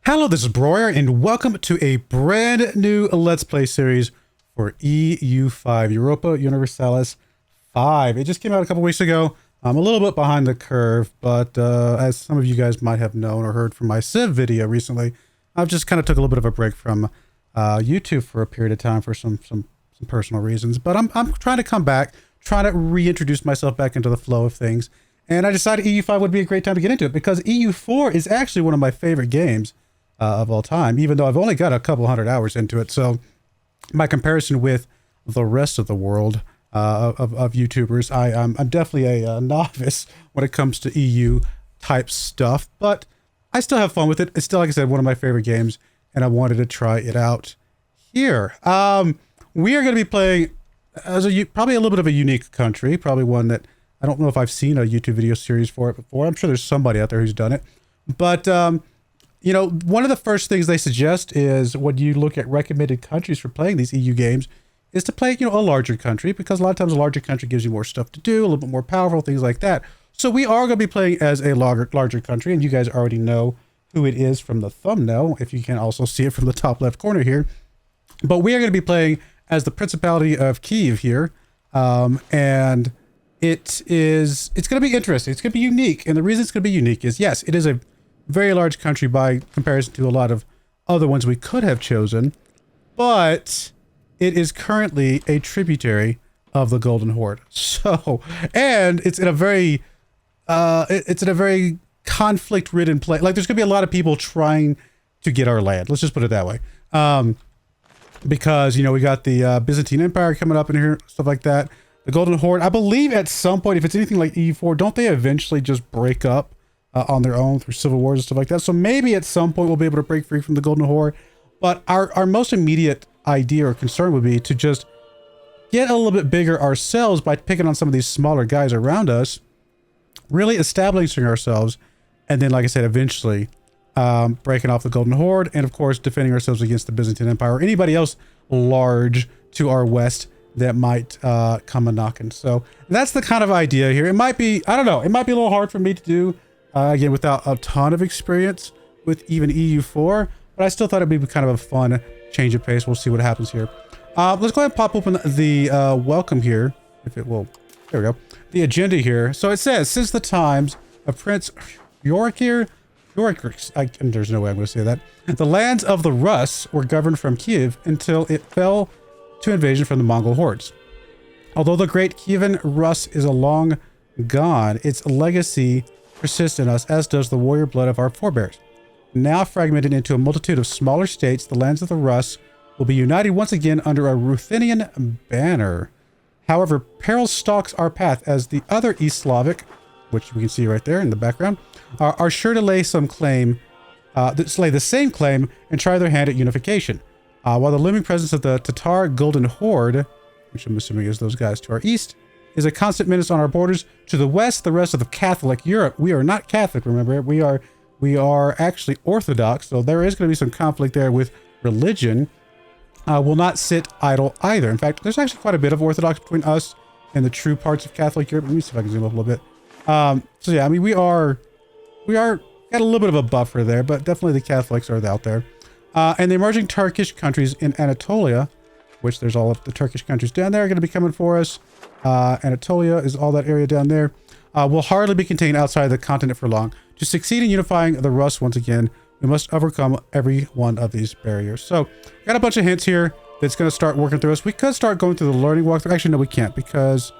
Hello, this is Broyar, and welcome to a brand new Let's Play series for EU5, Europa Universalis 5. It just came out a couple weeks ago. I'm a little bit behind the curve, but as some of you guys might have known or heard from my Civ video recently, I've just kind of took a little bit of a break from YouTube for a period of time for some personal reasons. But I'm trying to come back, trying to reintroduce myself back into the flow of things. And I decided EU5 would be a great time to get into it because EU4 is actually one of my favorite games of all time, even though I've only got a couple hundred hours into it. So my comparison with the rest of the world of YouTubers, I'm definitely a novice when it comes to EU type stuff, but I still have fun with it. It's still, like I said, one of my favorite games, and I wanted to try it out here. We are going to be playing as probably a little bit of a unique country, probably one that I don't know if I've seen a YouTube video series for it before. I'm sure there's somebody out there who's done it, but you know, one of the first things they suggest is when you look at recommended countries for playing these EU games is to play, you know, a larger country, because a lot of times a larger country gives you more stuff to do, a little bit more powerful, things like that. So we are going to be playing as a larger country, and you guys already know who it is from the thumbnail, if you can also see it from the top left corner here. But we are going to be playing as the Principality of Kyiv here, and it's going to be interesting. It's going to be unique, and the reason it's going to be unique is, yes, it is a very large country by comparison to a lot of other ones we could have chosen, but it is currently a tributary of the Golden Horde. So, and it's in a very conflict-ridden place. Like, there's gonna be a lot of people trying to get our land. Let's just put it that way. Because, you know, we got the Byzantine Empire coming up in here, stuff like that. The Golden Horde, I believe at some point, if it's anything like EU4, don't they eventually just break up on their own through civil wars and stuff like that? So maybe at some point we'll be able to break free from the Golden Horde. But our most immediate idea or concern would be to just get a little bit bigger ourselves by picking on some of these smaller guys around us, really establishing ourselves, and then, like I said, eventually breaking off the Golden Horde, and of course defending ourselves against the Byzantine Empire or anybody else large to our west that might come a-knocking. So that's the kind of idea here. It might be, I don't know, it might be a little hard for me to do, again, without a ton of experience with even EU4, but I still thought it'd be kind of a fun change of pace. We'll see what happens here. Let's go ahead and pop open the welcome here, if it will. There we go. The agenda here. So it says, since the times of Prince Broyar, there's no way I'm going to say that, the lands of the Rus were governed from Kyiv until it fell to invasion from the Mongol hordes. Although the great Kievan Rus is long gone, its legacy persists in us, as does the warrior blood of our forebears. Now fragmented into a multitude of smaller states, the lands of the Rus will be united once again under a Ruthenian banner. However, peril stalks our path as the other East Slavic, which we can see right there in the background, are sure to lay the same claim and try their hand at unification. While the looming presence of the Tatar Golden Horde, which I'm assuming is those guys to our east, is a constant menace on our borders. To the west, the rest of the Catholic Europe. We are not Catholic, remember. We are actually Orthodox, so there is going to be some conflict there with religion. Will not sit idle either. In fact, there's actually quite a bit of Orthodox between us and the true parts of Catholic Europe. Let me see if I can zoom up a little bit. So yeah, I mean, we are got a little bit of a buffer there, but definitely the Catholics are out there. And the emerging Turkish countries in Anatolia, which there's all of the Turkish countries down there, are going to be coming for us. Anatolia is all that area down there. Will hardly be contained outside the continent for long. To succeed in unifying the Rus once again, we must overcome every one of these barriers. So, got a bunch of hints here that's going to start working through us. We could start going through the learning walkthrough. Actually, no, we can't, because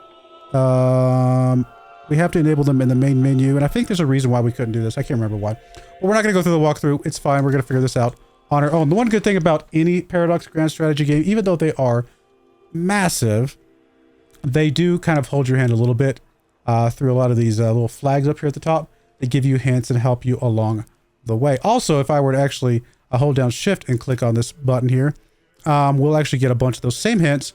we have to enable them in the main menu. And I think there's a reason why we couldn't do this. I can't remember why. But we're not going to go through the walkthrough. It's fine. We're going to figure this out on our own. The one good thing about any Paradox Grand Strategy game, even though they are massive, they do kind of hold your hand a little bit through a lot of these little flags up here at the top. They give you hints and help you along the way. Also, if I were to actually hold down Shift and click on this button here, we'll actually get a bunch of those same hints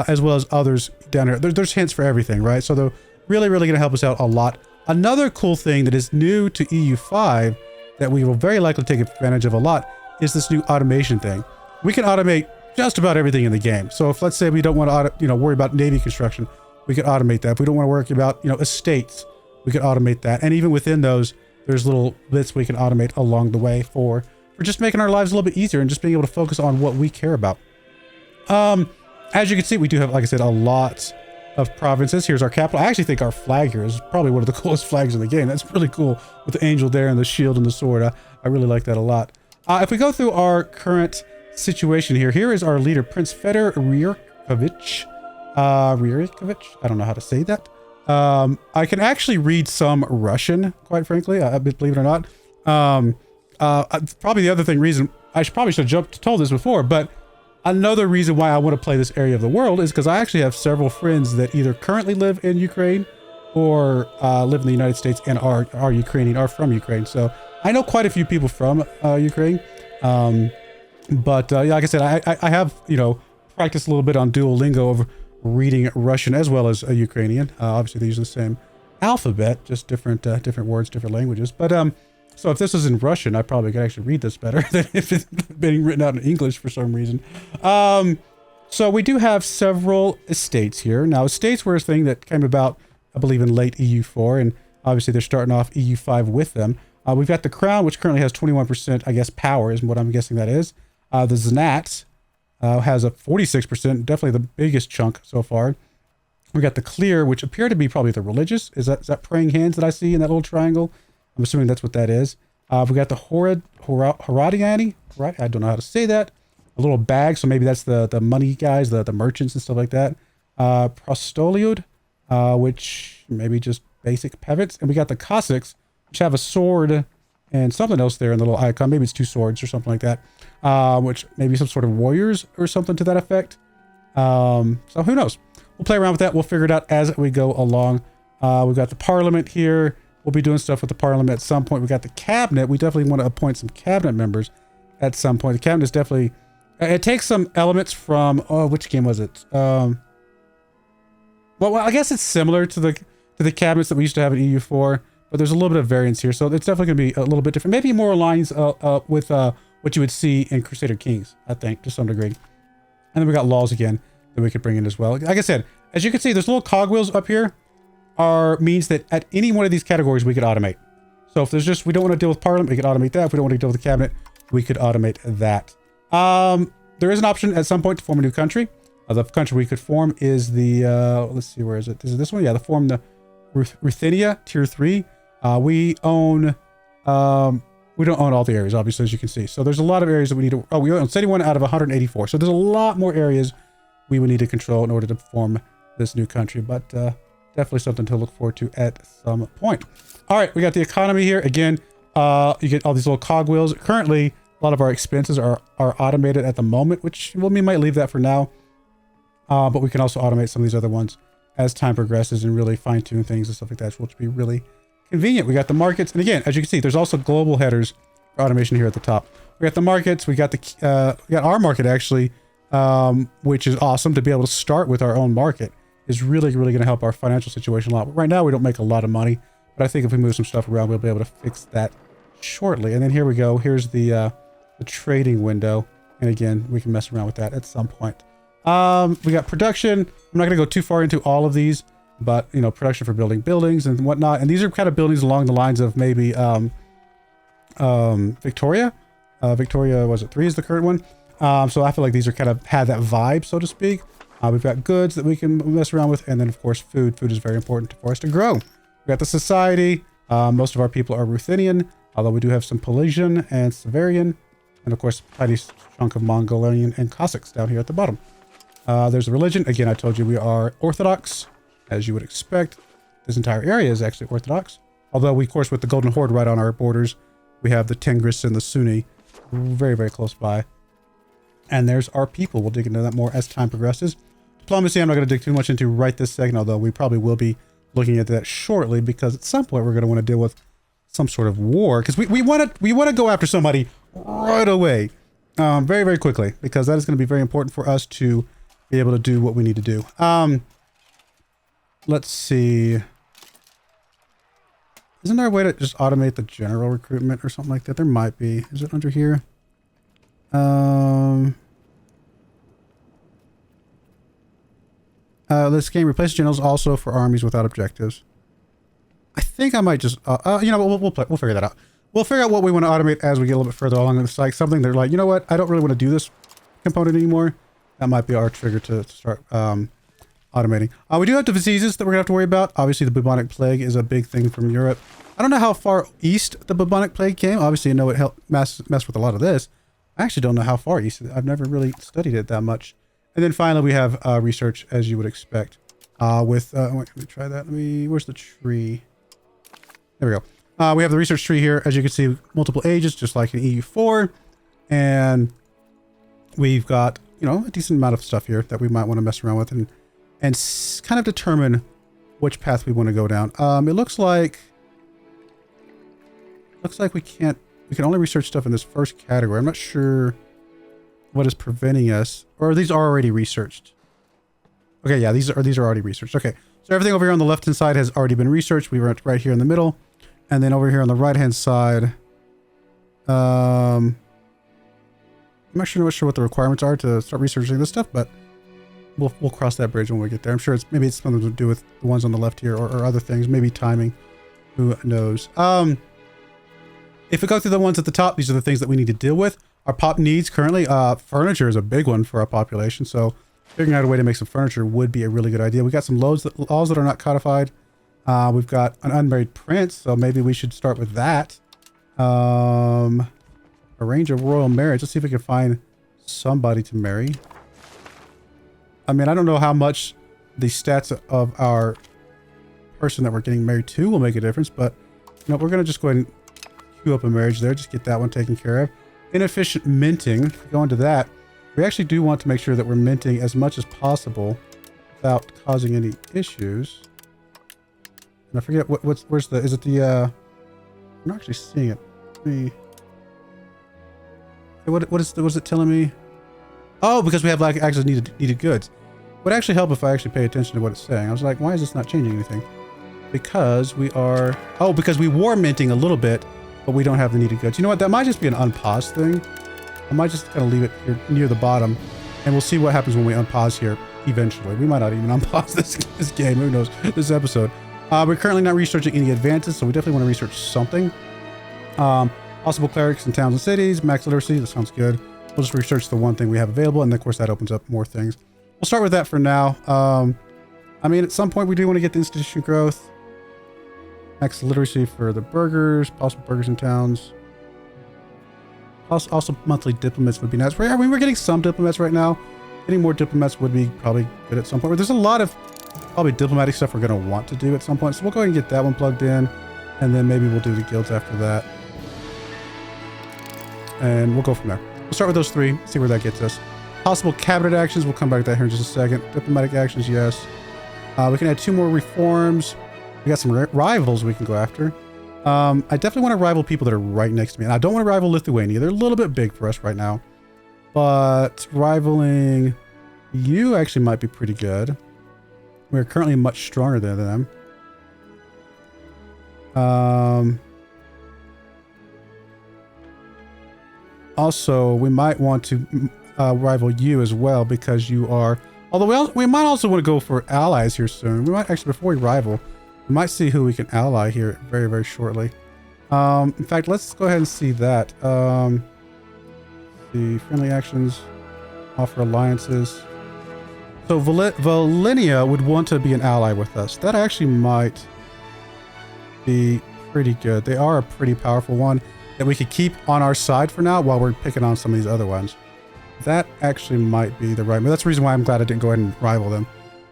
as well as others down here. There's hints for everything, right? So they're really going to help us out a lot. Another cool thing that is new to EU5 that we will very likely take advantage of a lot is this new automation thing. We can automate just about everything in the game. So if, let's say, we don't want to worry about navy construction, we can automate that. If we don't want to worry about estates, we can automate that. And even within those, there's little bits we can automate along the way for for just making our lives a little bit easier and just being able to focus on what we care about. As you can see, we do have, like I said, a lot of provinces. Here's our capital. I actually think our flag here is probably one of the coolest flags in the game. That's really cool with the angel there and the shield and the sword. I really like that a lot. If we go through our current situation here is our leader, Prince Fedor Ryurkovich. I don't know how to say that. I can actually read some Russian, quite frankly, believe it or not. Probably the other reason, I probably should have told this before, but another reason why I want to play this area of the world is because I actually have several friends that either currently live in Ukraine or live in the United States and are Ukrainian, are from Ukraine. So I know quite a few people from Ukraine. But yeah, like I said, I have, practiced a little bit on Duolingo of reading Russian as well as Ukrainian. Obviously, they use the same alphabet, just different words, different languages. But so if this was in Russian, I probably could actually read this better than if it's being written out in English for some reason. So we do have several estates here. Now, estates were a thing that came about, I believe, in late EU4, and obviously they're starting off EU5 with them. We've got the Crown, which currently has 21%, I guess, power is what I'm guessing that is. The Znat has a 46%, definitely the biggest chunk so far. We got the Clear, which appear to be probably the religious. Is that praying hands that I see in that little triangle? I'm assuming that's what that is. We got the Horadiani, right? I don't know how to say that. A little bag, so maybe that's the money guys, the merchants and stuff like that. Prostoliud, which maybe just basic peasants. And we got the Cossacks, which have a sword and something else there in the little icon. Maybe it's 2 swords or something like that. Which maybe some sort of warriors or something to that effect. So who knows? We'll play around with that. We'll figure it out as we go along. We've got the Parliament here. We'll be doing stuff with the Parliament at some point. We got the Cabinet. We definitely want to appoint some Cabinet members at some point. The Cabinet is definitely... It takes some elements from... Oh, which game was it? Well, I guess it's similar to the cabinets that we used to have in EU4, but there's a little bit of variance here. So it's definitely going to be a little bit different. Maybe more aligns with what you would see in Crusader Kings, I think, to some degree. And then we got laws again that we could bring in as well. Like I said, as you can see, there's little cogwheels up here means that at any one of these categories, we could automate. So if there's just, we don't want to deal with Parliament, we could automate that. If we don't want to deal with the Cabinet, we could automate that. There is an option at some point to form a new country. The country we could form is the, let's see, where is it? Is it this one? Yeah, form the Ruthenia Tier 3. We don't own all the areas, obviously, as you can see. So there's a lot of areas that we need to... Oh, we own 71 out of 184. So there's a lot more areas we would need to control in order to form this new country. But definitely something to look forward to at some point. All right, we got the economy here. Again, you get all these little cogwheels. Currently, a lot of our expenses are automated at the moment, which, well, we might leave that for now. But we can also automate some of these other ones as time progresses and really fine-tune things and stuff like that, which will be really convenient. We got the markets. And again, as you can see, there's also global headers for automation here at the top. We got the markets. We got our market, actually, which is awesome to be able to start with our own market. Is really, really going to help our financial situation a lot. But right now, we don't make a lot of money. But I think if we move some stuff around, we'll be able to fix that shortly. And then here we go. Here's the trading window. And again, we can mess around with that at some point. We got production. I'm not going to go too far into all of these, but production for building buildings and whatnot. And these are kind of buildings along the lines of maybe Victoria. Victoria, was it 3 is the current one? So I feel like these are kind of have that vibe, so to speak. We've got goods that we can mess around with, and then of course food. Food is very important for us to grow. We got the society. Most of our people are Ruthenian, although we do have some Polynesian and Severian, and of course a tiny chunk of Mongolian and Cossacks down here at the bottom. There's the religion. Again, I told you we are Orthodox, as you would expect. This entire area is actually Orthodox. Although we, of course, with the Golden Horde right on our borders, we have the Tigris and the Sunni very, very close by. And there's our people. We'll dig into that more as time progresses. Diplomacy, I'm not going to dig too much into right this second, although we probably will be looking at that shortly, because at some point we're going to want to deal with some sort of war, because we want to go after somebody right away, very, very quickly, because that is going to be very important for us to be able to do what we need to do. Let's see. Isn't there a way to just automate the general recruitment or something like that? There might be. Is it under here? This game replaces generals also for armies without objectives. I think I might just, we'll figure that out. we'll figure out what we want to automate as we get a little bit further along in the site. Something they're like, you know what? I don't really want to do this component anymore. That might be our trigger to start automating. We do have the diseases that we're gonna have to worry about. Obviously, the bubonic plague is a big thing from Europe. I don't know how far east the bubonic plague came. Obviously, I know it helped mess with a lot of this. I actually don't know how far east. I've never really studied it that much. And then finally, we have research, as you would expect. Wait, let me try that. Where's the tree? There we go. We have the research tree here. As you can see, multiple ages, just like in EU4. And we've got, you know, a decent amount of stuff here that we might want to mess around with and kind of determine which path we want to go down. It looks like we can only research stuff in this first category. I'm not sure what is preventing us, or these are already researched. Okay, yeah, these are already researched. Okay, so everything over here on the left hand side has already been researched. We were right here in the middle, and then over here on the right hand side, I'm not sure what the requirements are to start researching this stuff, but we'll cross that bridge when we get there. I'm sure maybe it's something to do with the ones on the left here, or other things, maybe timing. Who knows? If we go through the ones at the top, these are the things that we need to deal with. Our pop needs currently, furniture is a big one for our population, so figuring out a way to make some furniture would be a really good idea. We got some laws that are not codified. We've got an unmarried prince, so maybe we should start with that. Arrange a royal marriage. Let's see if we can find somebody to marry. I mean, I don't know how much the stats of our person that we're getting married to will make a difference, but you know, we're gonna just go ahead and queue up a marriage there. Just get that one taken care of. Inefficient minting. Go into that. We actually do want to make sure that we're minting as much as possible without causing any issues. And I forget where's the, is it the, I'm not actually seeing it. What is it telling me? Oh, because we have like actually needed goods. Would actually help if I actually pay attention to what it's saying. I was like, why is this not changing anything? Because we are, because we were minting a little bit, but we don't have the needed goods. You know what? That might just be an unpause thing. I might just kind of leave it here near the bottom, and we'll see what happens when we unpause here eventually. We might not even unpause this game. Who knows? This episode. We're currently not researching any advances, so we definitely want to research something. Possible clerics in towns and cities, max literacy. That sounds good. We'll just research the one thing we have available, and of course that opens up more things. We'll start with that for now. I mean, at some point we do want to get the institution growth. Max literacy for the burgers, possible burgers in towns. Also monthly diplomats would be nice. I mean, we're getting some diplomats right now. Getting more diplomats would be probably good at some point. But there's a lot of probably diplomatic stuff we're going to want to do at some point. So we'll go ahead and get that one plugged in. And then maybe we'll do the guilds after that. And we'll go from there. We'll start with those three, see where that gets us. Possible cabinet actions, we'll come back to that here in just a second. Diplomatic actions, yes. We can add 2 more reforms. We got some rivals we can go after. I definitely want to rival people that are right next to me. And I don't want to rival Lithuania. They're a little bit big for us right now. But rivaling you actually might be pretty good. We're currently much stronger than them. Also, we might want to rival you as well because you are... Although we might also want to go for allies here soon. We might actually, before we rival, we might see who we can ally here very, very shortly. In fact, let's go ahead and see that. The friendly actions, offer alliances. So Volhynia would want to be an ally with us. That actually might be pretty good. They are a pretty powerful one that we could keep on our side for now while we're picking on some of these other ones. That actually might be the right move. That's the reason why I'm glad I didn't go ahead and rival them.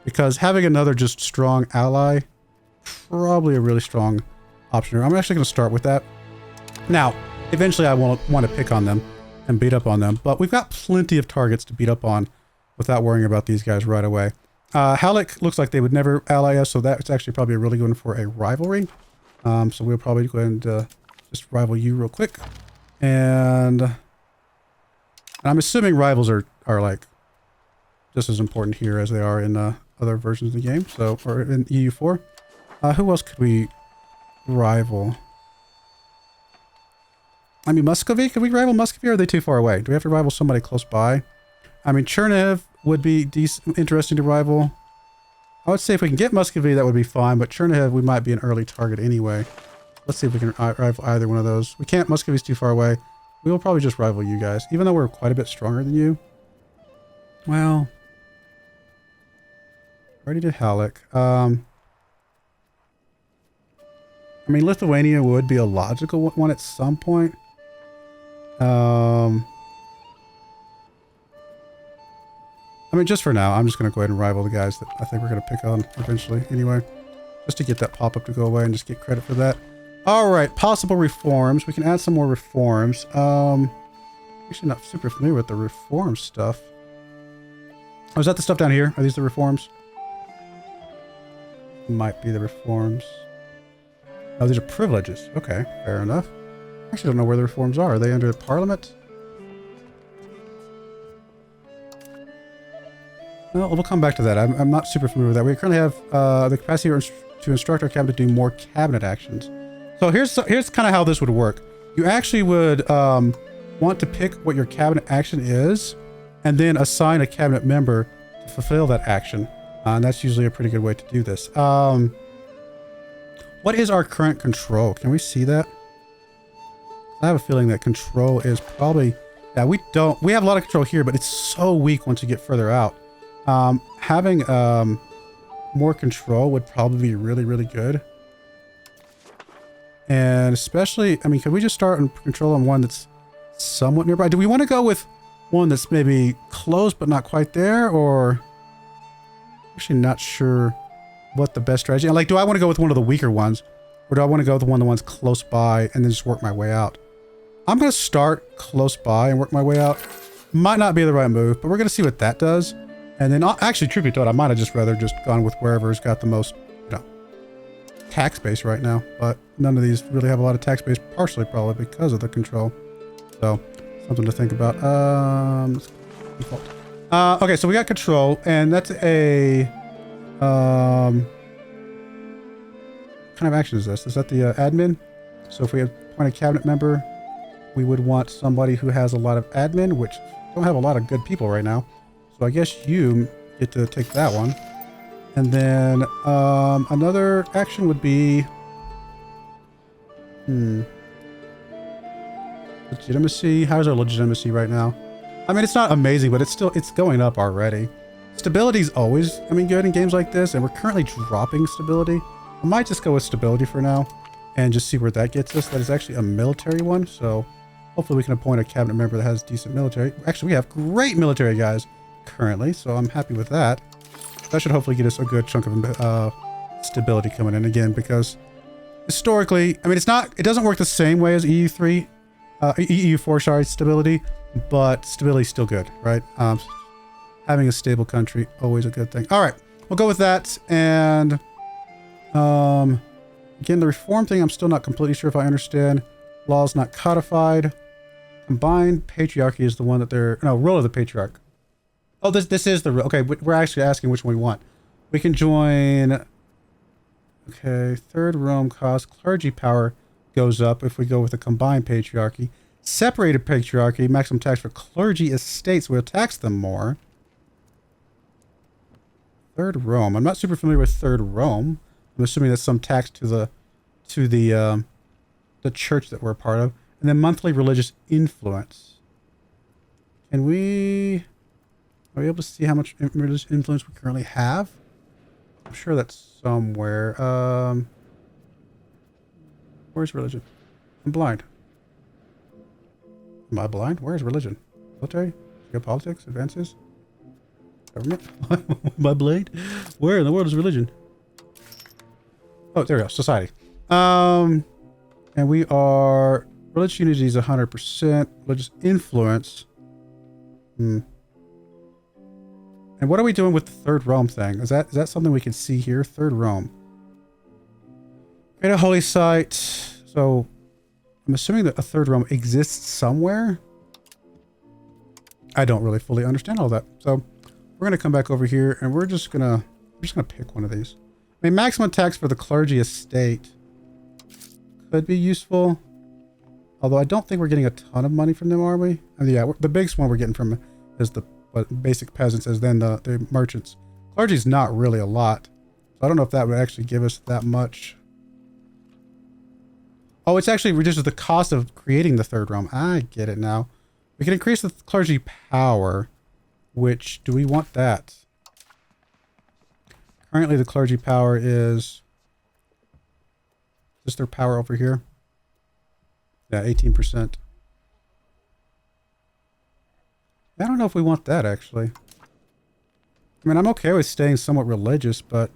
Because having another just strong ally, probably a really strong option. I'm actually going to start with that. Now, eventually I won't want to pick on them and beat up on them, but we've got plenty of targets to beat up on without worrying about these guys right away. Halleck looks like they would never ally us, so that's actually probably a really good one for a rivalry. So we'll probably go ahead and just rival you real quick. And I'm assuming rivals are like just as important here as they are in other versions of the game. So, or in EU4. Who else could we rival? I mean, Muscovy? Could we rival Muscovy, or are they too far away? Do we have to rival somebody close by? I mean, Chernihiv would be interesting to rival. I would say if we can get Muscovy, that would be fine, but Chernihiv, we might be an early target anyway. Let's see if we can rival either one of those. We can't. Muscovy's too far away. We will probably just rival you guys, even though we're quite a bit stronger than you. Well, already did Halleck. I mean, Lithuania would be a logical one at some point. I mean, just for now, I'm just going to go ahead and rival the guys that I think we're going to pick on eventually anyway. Just to get that pop-up to go away and just get credit for that. All right, possible reforms. We can add some more reforms. Actually not super familiar with the reform stuff. Oh, is that the stuff down here? Are these the reforms? Might be the reforms. Oh, these are privileges. Okay, fair enough. I actually don't know where the reforms are. Are they under Parliament? Well, we'll come back to that. I'm not super familiar with that. We currently have the capacity to instruct our cabinet to do more cabinet actions. So here's kind of how this would work. You actually would want to pick what your cabinet action is, and then assign a cabinet member to fulfill that action. And that's usually a pretty good way to do this. What is our current control? Can we see that? I have a feeling that control is probably... Yeah, we have a lot of control here, but it's so weak once you get further out. Having more control would probably be really, really good. And especially, I mean, could we just start and control on one that's somewhat nearby? Do we want to go with one that's maybe close but not quite there, or... Actually not sure what the best strategy... Like, do I want to go with one of the weaker ones, or do I want to go with one of the ones close by and then just work my way out? I'm going to start close by and work my way out. Might not be the right move, but we're going to see what that does. And then, actually, truth be told, I might have just rather just gone with wherever's got the most, you know, tax base right now. But none of these really have a lot of tax base, partially probably because of the control. So, something to think about. Default. Okay, so we got control, and that's a... what kind of action is this? Is that the admin? So if we appoint a cabinet member, we would want somebody who has a lot of admin, which don't have a lot of good people right now. So I guess you get to take that one. And then another action would be... Legitimacy. How's our legitimacy right now? I mean, it's not amazing, but it's going up already. Stability's always, I mean, good in games like this, and we're currently dropping stability. I might just go with stability for now and just see where that gets us. That is actually a military one, so hopefully we can appoint a cabinet member that has decent military. Actually, we have great military guys currently, so I'm happy with that. That should hopefully get us a good chunk of stability coming in again, because historically, I mean, it doesn't work the same way as EU4, sorry, stability, but stability's still good, right? Having a stable country, always a good thing. All right, we'll go with that. And again, the reform thing, I'm still not completely sure if I understand. Laws not codified. Combined patriarchy is the one that they're... No, role of the patriarch. Oh, this is the... Okay, we're actually asking which one we want. We can join... Okay, third realm cost. Clergy power goes up if we go with a combined patriarchy. Separated patriarchy, maximum tax for clergy estates. We'll tax them more. Third Rome. I'm not super familiar with Third Rome. I'm assuming that's some tax to the church that we're a part of. And then monthly religious influence. Are we able to see how much religious influence we currently have? I'm sure that's somewhere. Where's religion? I'm blind. Am I blind? Where is religion? Military? Geopolitics? Advances? Government? Am I blind? Where in the world is religion? Oh, there we go. Society. And we are... Religious unity is 100%. Religious influence. And what are we doing with the Third Realm thing? Is that something we can see here? Third Realm. Create a holy site. So... I'm assuming that a Third Realm exists somewhere. I don't really fully understand all that. So we're going to come back over here and we're just going to pick one of these. I mean, maximum tax for the clergy estate could be useful. Although I don't think we're getting a ton of money from them, are we? I mean, yeah, the biggest one we're getting from is the basic peasants, as then the merchants. Clergy's not really a lot. So I don't know if that would actually give us that much. Oh, it's actually reduces the cost of creating the third realm. I get it now. We can increase the clergy power, which, do we want that? Currently, the clergy power is just their power over here. Yeah, 18%. I don't know if we want that, actually. I mean, I'm okay with staying somewhat religious, but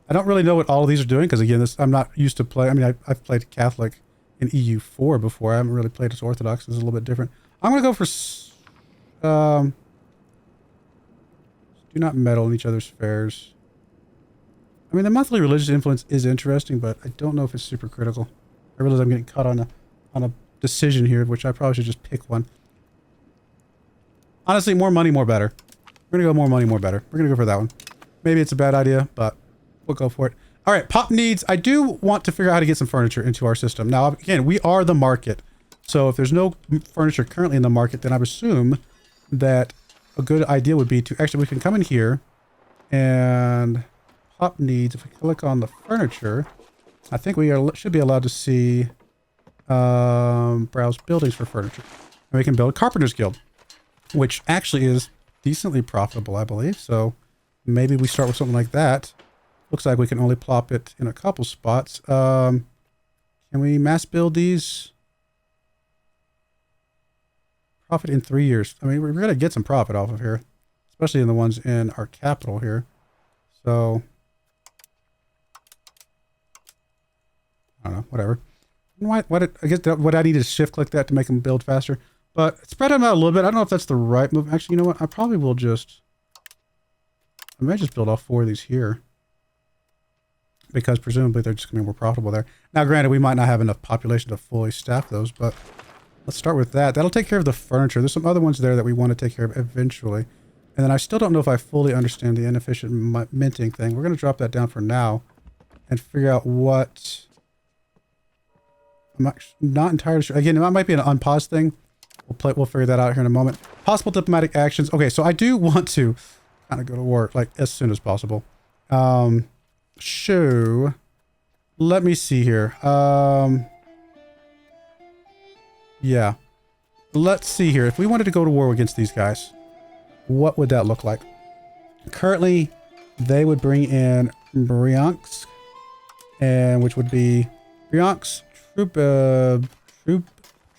I don't really know what all of these are doing, because again, I'm not used to play. I mean, I've played Catholic in EU4 before. I haven't really played as Orthodox. It's a little bit different. I'm going to go for... do not meddle in each other's affairs. I mean, the monthly religious influence is interesting, but I don't know if it's super critical. I realize I'm getting caught on a decision here, which I probably should just pick one. Honestly, more money, more better. We're going to go more money, more better. We're going to go for that one. Maybe it's a bad idea, but we'll go for it. All right, pop needs. I do want to figure out how to get some furniture into our system. Now, again, we are the market. So if there's no furniture currently in the market, then I would assume that a good idea would be to actually, we can come in here and pop needs. If we click on the furniture, I think we should be allowed to see browse buildings for furniture. And we can build a carpenter's guild, which actually is decently profitable, I believe. So maybe we start with something like that. Looks like we can only plop it in a couple spots. Can we mass build these? Profit in 3 years. I mean, we're going to get some profit off of here, especially in the ones in our capital here. So, I don't know, whatever. I guess what I need is shift click that to make them build faster. But spread them out a little bit. I don't know if that's the right move. Actually, you know what? I probably will just... I may just build all 4 of these here, because presumably they're just going to be more profitable there. Now, granted, we might not have enough population to fully staff those, but let's start with that. That'll take care of the furniture. There's some other ones there that we want to take care of eventually. And then I still don't know if I fully understand the inefficient minting thing. We're going to drop that down for now and figure out what... I'm not entirely sure. Again, it might be an unpaused thing. We'll figure that out here in a moment. Possible diplomatic actions. Okay, so I do want to kind of go to war, like, as soon as possible. Show. Let me see here. Yeah. Let's see here. If we wanted to go to war against these guys, what would that look like? Currently, they would bring in Bryansk, and which would be Bryansk,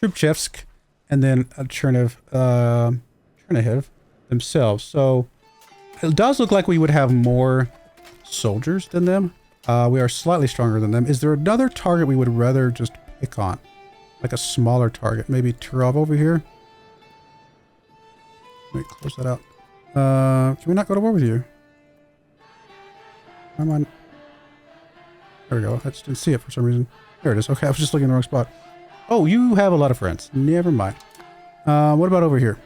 Trubchevsk, and then Chernihiv themselves. So it does look like we would have more soldiers than them. We are slightly stronger than them. Is there another target we would rather just pick on? Like a smaller target. Maybe Turov over here? Wait, close that out. Can we not go to war with you? Come on. There we go. I just didn't see it for some reason. There it is. Okay, I was just looking in the wrong spot. Oh, you have a lot of friends. Never mind. What about over here?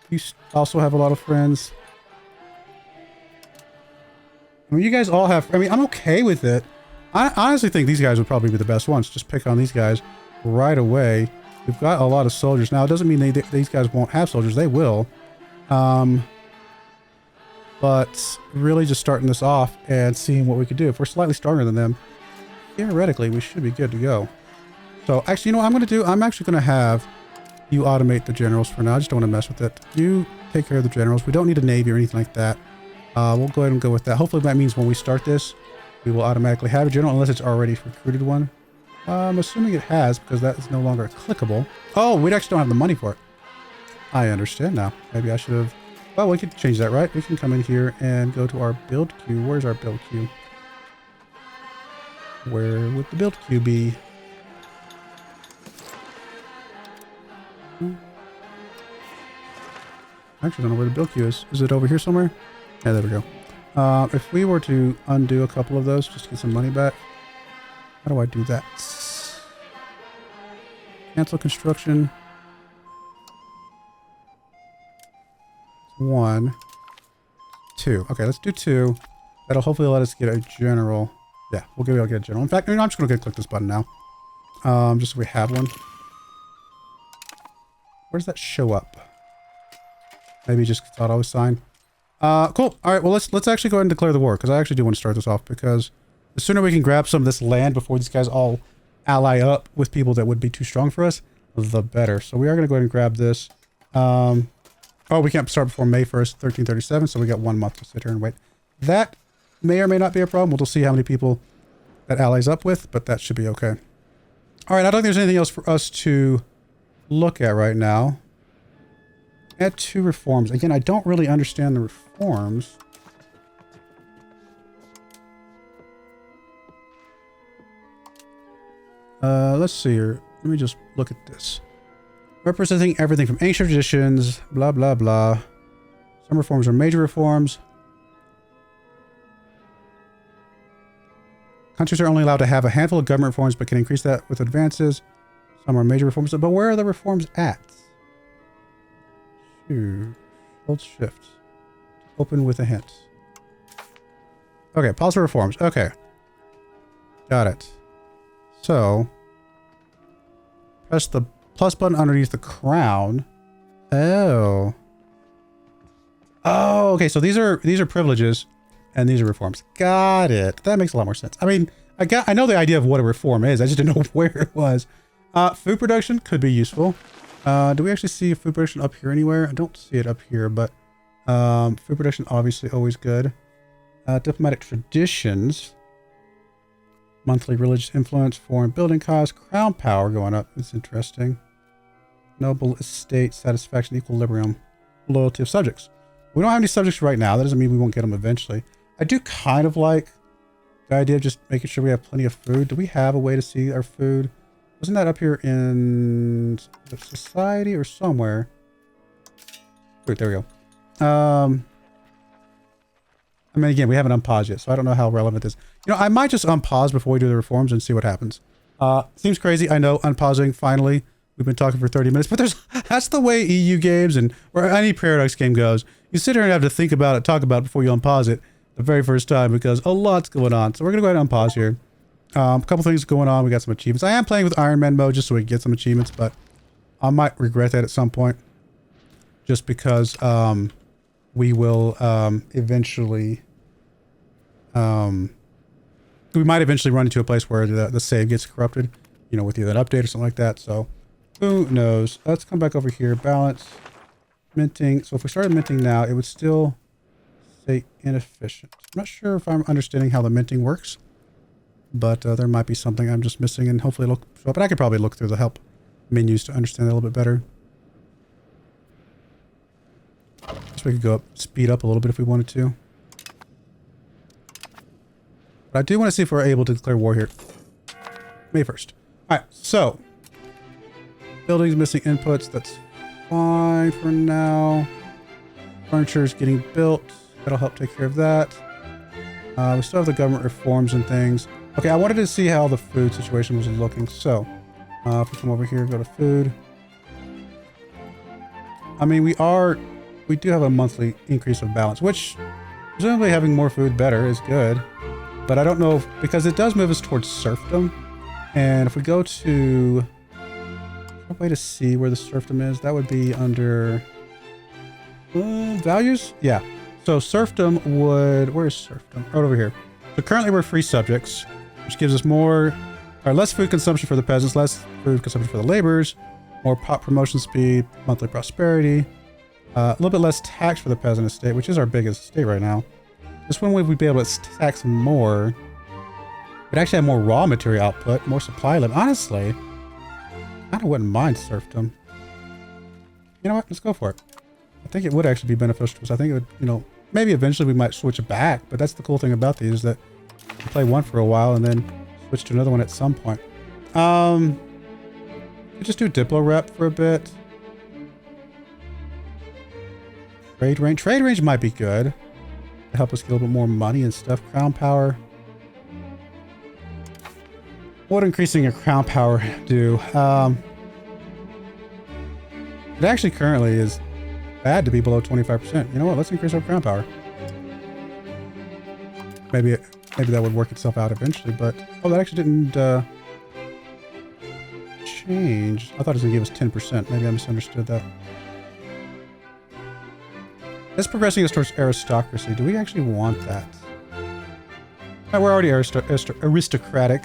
You also have a lot of friends. I mean, you guys all have... I mean, I'm okay with it. I honestly think these guys would probably be the best ones. Just pick on these guys right away. We've got a lot of soldiers. Now, it doesn't mean these guys won't have soldiers. They will. But really just starting this off and seeing what we could do. If we're slightly stronger than them, theoretically, we should be good to go. So, actually, you know what I'm going to do? I'm actually going to have you automate the generals for now. I just don't want to mess with it. You take care of the generals. We don't need a navy or anything like that. We'll go ahead and go with that. Hopefully that means when we start this, we will automatically have a general, unless it's already recruited one. I'm assuming it has, because that is no longer clickable. Oh, we actually don't have the money for it. I understand now. Maybe I should have... Well, we could change that, right? We can come in here and go to our build queue. Where's our build queue? Where would the build queue be? I actually don't know where the build queue is. Is it over here somewhere? Yeah, there we go. If we were to undo a couple of those just to get some money back, how do I do that? Cancel construction. 1, 2. Okay, let's do 2. That'll hopefully let us get a general. Yeah, we'll be able to get a general. In fact, I mean, I'm just going to click this button now. Just so we have one. Where does that show up? Maybe just auto assign. Cool. All right. Well, let's actually go ahead and declare the war, because I actually do want to start this off, because The sooner we can grab some of this land before these guys all ally up with people that would be too strong for us, the better. So we are going to go ahead and grab this. Oh, we can't start before May 1st, 1337, so we got 1 month to sit here and wait. That may or may not be a problem. We'll just see how many people that allies up with, but that should be okay. All right, I don't think there's anything else for us to look at right now. Add 2 reforms. Again, I don't really understand the reforms. Let's see here. Let me just look at this. Representing everything from ancient traditions, blah, blah, blah. Some reforms are major reforms. Countries are only allowed to have a handful of government reforms, but can increase that with advances. Some are major reforms, but where are the reforms at? Hold shift. Open with a hint. Okay, pause for reforms. Okay. Got it. So, press the plus button underneath the crown. Oh. Oh, okay, so these are privileges and these are reforms. Got it. That makes a lot more sense. I mean, I know the idea of what a reform is. I just didn't know where it was. Food production could be useful. Do we actually see food production up here anywhere? I don't see it up here, but food production obviously always good. Diplomatic traditions. Monthly religious influence, foreign building costs, crown power going up. It's interesting. Noble estate, satisfaction, equilibrium, loyalty of subjects. We don't have any subjects right now. That doesn't mean we won't get them eventually. I do kind of like the idea of just making sure we have plenty of food. Do we have a way to see our food? Wasn't that up here in the society or somewhere? Wait, there we go. I mean, again, we haven't unpaused yet, so I don't know how relevant this is. You know, I might just unpause before we do the reforms and see what happens. Seems crazy, I know, unpausing, finally. We've been talking for 30 minutes, but that's the way EU games and or any Paradox game goes. You sit here and have to think about it, talk about it before you unpause it the very first time because a lot's going on. So we're going to go ahead and unpause here. A couple things going on. We got some achievements. I am playing with Iron Man mode just so we can get some achievements, but I might regret that at some point. Just because we will eventually... we might eventually run into a place where the save gets corrupted, you know, with either an update or something like that. So who knows? Let's come back over here. Balance, minting. So if we started minting now, it would still say inefficient. I'm not sure if I'm understanding how the minting works, but there might be something I'm just missing, and hopefully it'll show up. But I could probably look through the help menus to understand that a little bit better. So we could go up, speed up a little bit if we wanted to. But I do want to see if we're able to declare war here. May 1st. Alright, so. Buildings missing inputs. That's fine for now. Furniture is getting built. That'll help take care of that. We still have the government reforms and things. Okay, I wanted to see how the food situation was looking. So, if we come over here, go to food. I mean, we do have a monthly increase of balance, which presumably having more food better is good. But I don't know if, because it does move us towards serfdom. And if we go to a way to see where the serfdom is, that would be under values. Yeah. So serfdom would, where's serfdom? Right over here. So currently we're free subjects, which gives us more, or less food consumption for the peasants, less food consumption for the laborers, more pop promotion speed, monthly prosperity, a little bit less tax for the peasant estate, which is our biggest estate right now. This one we'd be able to tax more. We'd actually have more raw material output, more supply limit. Honestly, I kind of wouldn't mind serfdom. You know what? Let's go for it. I think it would actually be beneficial to us. I think it would, you know, maybe eventually we might switch it back, but that's the cool thing about these is that you play one for a while and then switch to another one at some point. We just do Diplo rep for a bit. Trade range. Trade range might be good. To help us get a little bit more money and stuff. Crown power. What increasing your crown power do? It actually currently is bad to be below 25%. You know what? Let's increase our crown power. Maybe that would work itself out eventually, but oh, that actually didn't change. I thought it was gonna give us 10%. Maybe I misunderstood that. It's progressing us towards aristocracy. Do we actually want that? We're already aristocratic,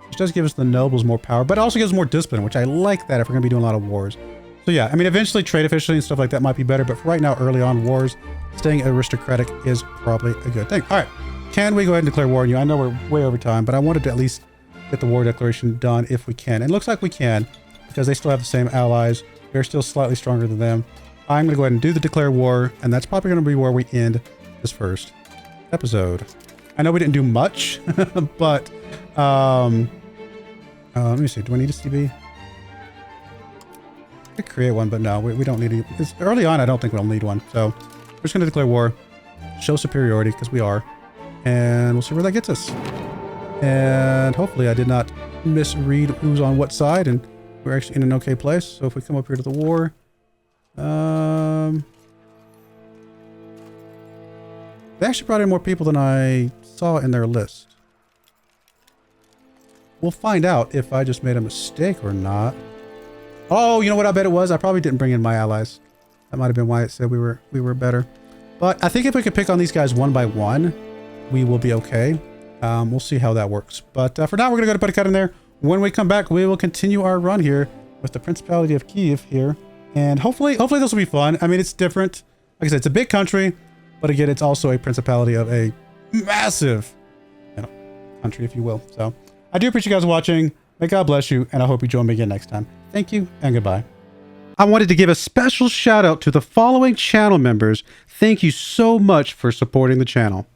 which does give us the nobles more power, but it also gives more discipline, which I like that if we're going to be doing a lot of wars. So yeah, I mean, eventually trade efficiency and stuff like that might be better, but for right now, early on wars, staying aristocratic is probably a good thing. All right, can we go ahead and declare war on you? I know we're way over time, but I wanted to at least get the war declaration done if we can. And it looks like we can, because they still have the same allies. They're still slightly stronger than them. I'm going to go ahead and do the declare war, and that's probably going to be where we end this first episode. I know we didn't do much, but let me see. Do I need a CB? I could create one, but no, we don't need it. It's early on, I don't think we'll need one. So we're just going to declare war, show superiority, because we are, and we'll see where that gets us. And hopefully I did not misread who's on what side, and we're actually in an okay place. So if we come up here to the war, they actually brought in more people than I saw in their list. We'll find out if I just made a mistake or not. Oh, you know what I bet it was? I probably didn't bring in my allies. That might have been why it said we were better. But I think if we could pick on these guys one by one, we will be okay. We'll see how that works. But for now, we're going to go to put a cut in there. When we come back, we will continue our run here with the Principality of Kyiv here. And hopefully this will be fun. I mean, it's different. Like I said, it's a big country. But again, it's also a principality of a massive, country, if you will. So I do appreciate you guys watching. May God bless you, and I hope you join me again next time. Thank you, and goodbye. I wanted to give a special shout out to the following channel members. Thank you so much for supporting the channel.